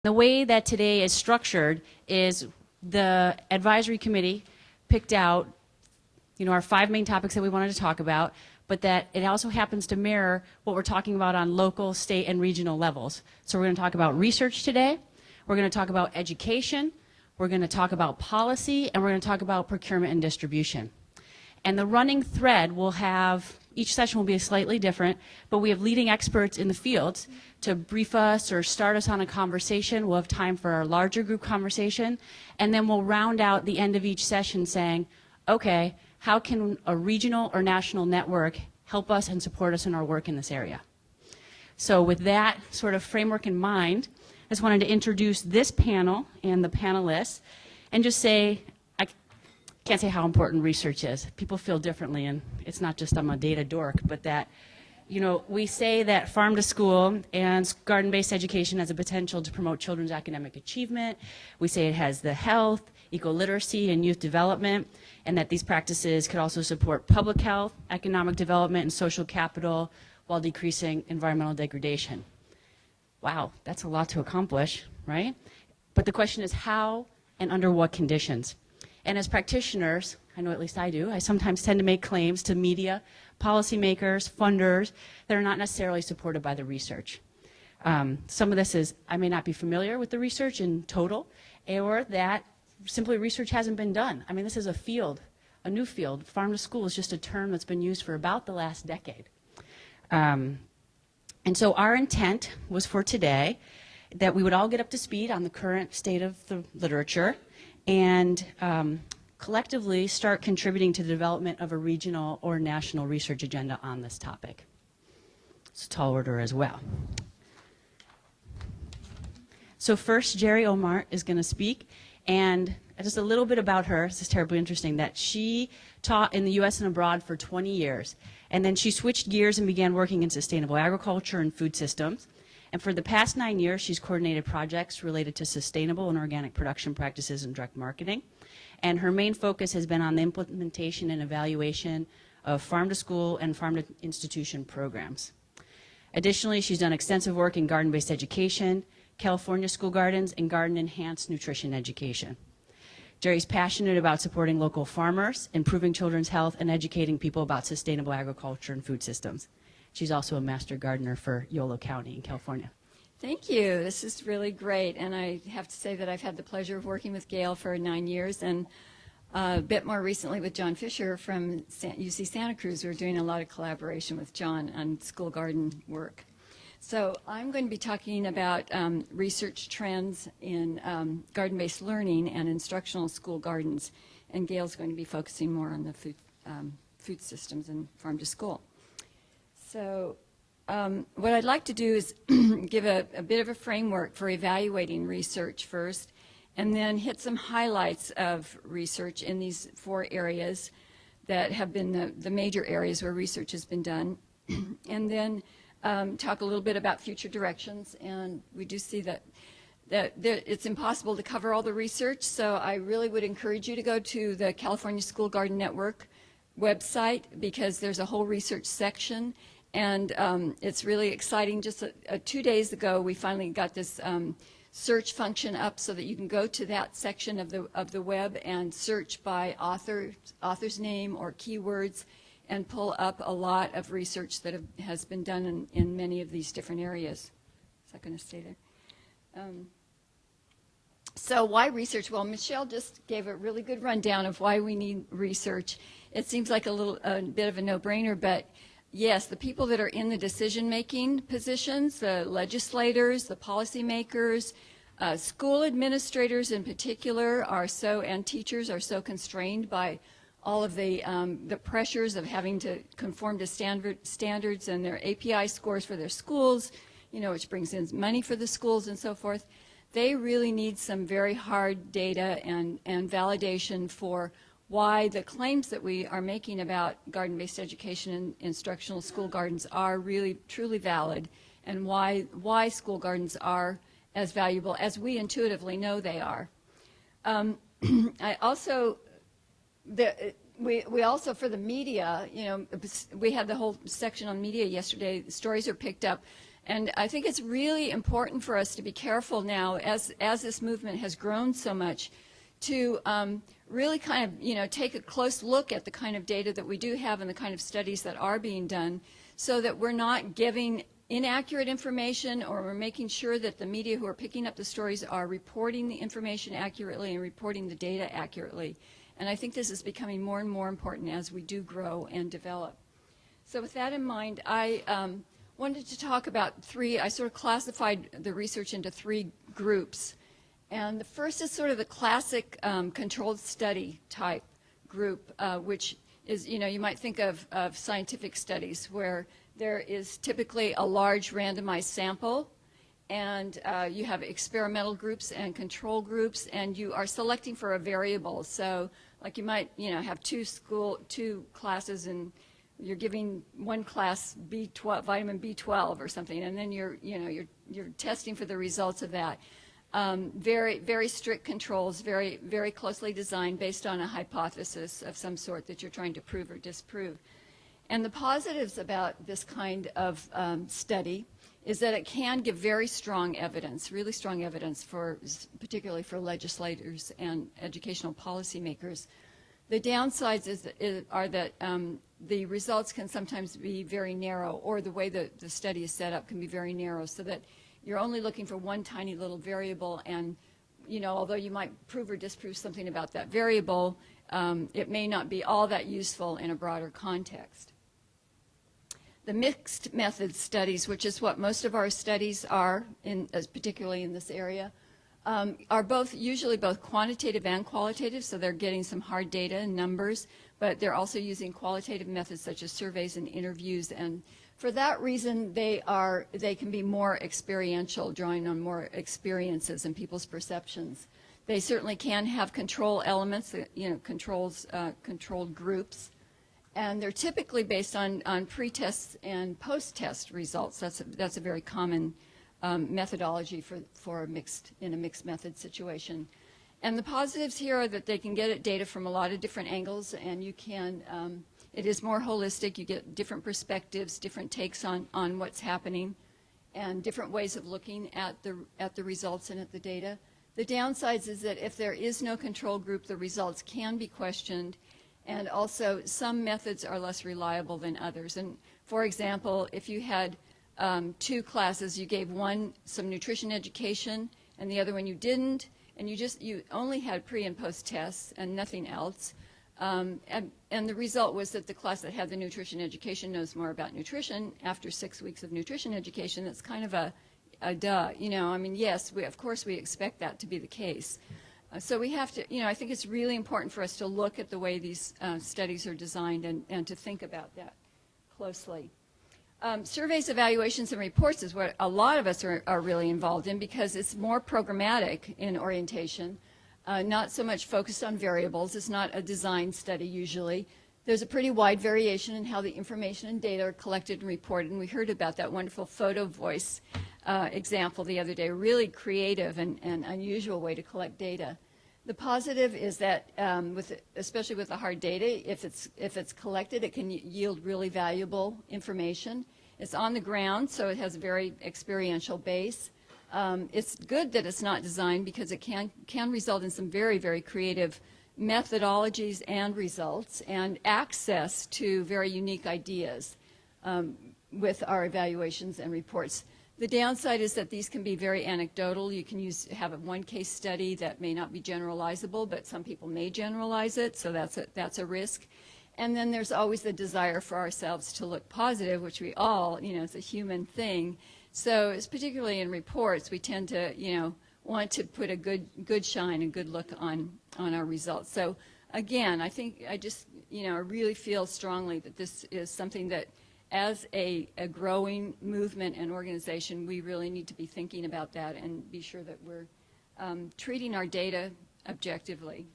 The way that today is structured is the advisory committee picked out, our 5 main topics that we wanted to talk about, but that it also happens to mirror what we're talking about on local, state, and regional levels. So we're going to talk about research today, we're going to talk about education, we're going to talk about policy, and we're going to talk about procurement and distribution. And the running thread will have, each session will be slightly different, but we have leading experts in the fields to brief us or start us on a conversation. We'll have time for our larger group conversation, and then we'll round out the end of each session saying, okay, how can a regional or national network help us and support us in our work in this area? So with that sort of framework in mind, I just wanted to introduce this panel and the panelists and just say, I can't say how important research is. People feel differently, and it's not just I'm a data dork, but that we say that farm to school and garden-based education has a potential to promote children's academic achievement. We say it has the health, ecoliteracy, and youth development, and that these practices could also support public health, economic development, and social capital while decreasing environmental degradation. Wow, that's a lot to accomplish, right? But the question is how and under what conditions? And as practitioners, I know at least I do, I sometimes tend to make claims to media, policymakers, funders that are not necessarily supported by the research. Some of this is I may not be familiar with the research in total, or that simply research hasn't been done. I mean, this is a field, a new field. Farm to school is just a term that's been used for about the last decade. And so our intent was for today that we would all get up to speed on the current state of the literature and collectively start contributing to the development of a regional or national research agenda on this topic. It's a tall order as well. So first, Jeri Ohmart is going to speak, and just a little bit about her. This is terribly interesting, that she taught in the U.S. and abroad for 20 years, and then she switched gears and began working in sustainable agriculture and food systems. And for the past 9 years, she's coordinated projects related to sustainable and organic production practices and direct marketing. And her main focus has been on the implementation and evaluation of farm-to-school and farm-to-institution programs. Additionally, she's done extensive work in garden-based education, California school gardens, and garden-enhanced nutrition education. Jeri's passionate about supporting local farmers, improving children's health, and educating people about sustainable agriculture and food systems. She's also a master gardener for Yolo County in California. Thank you. This is really great, and I have to say that I've had the pleasure of working with Gail for 9 years, and a bit more recently with John Fisher from UC Santa Cruz. We're doing a lot of collaboration with John on school garden work. So I'm going to be talking about research trends in garden-based learning and instructional school gardens, and Gail's going to be focusing more on the food systems and farm to school. So what I'd like to do is give a bit of a framework for evaluating research first, and then hit some highlights of research in these 4 areas that have been the major areas where research has been done, and then talk a little bit about future directions. And we do see that it's impossible to cover all the research, so I really would encourage you to go to the California School Garden Network website, because there's a whole research section. And it's really exciting. Just 2 days ago, we finally got this search function up so that you can go to that section of the web and search by author's name or keywords and pull up a lot of research that has been done in many of these different areas. Is that going to stay there? So why research? Well, Michelle just gave a really good rundown of why we need research. It seems like a bit of a no-brainer, but yes, the people that are in the decision-making positions, the legislators, the policymakers, school administrators in particular and teachers are so constrained by all of the pressures of having to conform to standards and their API scores for their schools, which brings in money for the schools and so forth. They really need some very hard data and validation for why the claims that we are making about garden-based education and instructional school gardens are really truly valid, and why school gardens are as valuable as we intuitively know they are. I also, we also, for the media, we had the whole section on media yesterday. The stories are picked up, And I think it's really important for us to be careful now, as this movement has grown so much, to really kind of, take a close look at the kind of data that we do have and the kind of studies that are being done, so that we're not giving inaccurate information, or we're making sure that the media who are picking up the stories are reporting the information accurately and reporting the data accurately. And I think this is becoming more and more important as we do grow and develop. So with that in mind, I wanted to talk about I sort of classified the research into 3 groups. And the first is sort of the classic controlled study type group, which is, you might think of scientific studies where there is typically a large randomized sample, and you have experimental groups and control groups, and you are selecting for a variable. So like you might, have two classes, and you're giving one class B12, vitamin B12 or something, and then you're testing for the results of that. Very, very strict controls, very, very closely designed based on a hypothesis of some sort that you're trying to prove or disprove. And the positives about this kind of study is that it can give very strong evidence, really strong evidence, particularly for legislators and educational policymakers. The downsides are that the results can sometimes be very narrow, or the way that the study is set up can be very narrow, so that you're only looking for one tiny little variable, and although you might prove or disprove something about that variable, it may not be all that useful in a broader context. The mixed method studies, which is what most of our studies are, particularly in this area, are usually both quantitative and qualitative, so they're getting some hard data and numbers, but they're also using qualitative methods such as surveys and interviews, and for that reason they can be more experiential, drawing on more experiences and people's perceptions. They certainly can have control elements, controlled groups, and they're typically based on pre-test and post-test results. That's a very common methodology for a mixed method situation. And the positives here are that they can get data from a lot of different angles, and you can, it is more holistic. You get different perspectives, different takes on what's happening, and different ways of looking at the results and at the data. The downsides is that if there is no control group, the results can be questioned, and also some methods are less reliable than others. And for example, if you had 2 classes, you gave one some nutrition education and the other one you didn't, and you only had pre and post tests and nothing else, and the result was that the class that had the nutrition education knows more about nutrition after 6 weeks of nutrition education. That's kind of a duh, I mean, yes, of course we expect that to be the case. So we have to, I think it's really important for us to look at the way these studies are designed and to think about that closely. Surveys, evaluations, and reports is what a lot of us are really involved in, because it's more programmatic in orientation, not so much focused on variables. It's not a design study usually. There's a pretty wide variation in how the information and data are collected and reported, and we heard about that wonderful photo voice example the other day, really creative and unusual way to collect data. The positive is that, especially with the hard data, if it's collected, it can yield really valuable information. It's on the ground, so it has a very experiential base. It's good that it's not designed, because it can result in some very, very creative methodologies and results, and access to very unique ideas with our evaluations and reports. The downside is that these can be very anecdotal. You can have one case study that may not be generalizable, but some people may generalize it, so that's a risk. And then there's always the desire for ourselves to look positive, which we all, it's a human thing. So it's particularly in reports, we tend to, want to put a good shine and good look on our results. So again, I think I really feel strongly that this is something that, as a growing movement and organization, we really need to be thinking about that and be sure that we're treating our data objectively.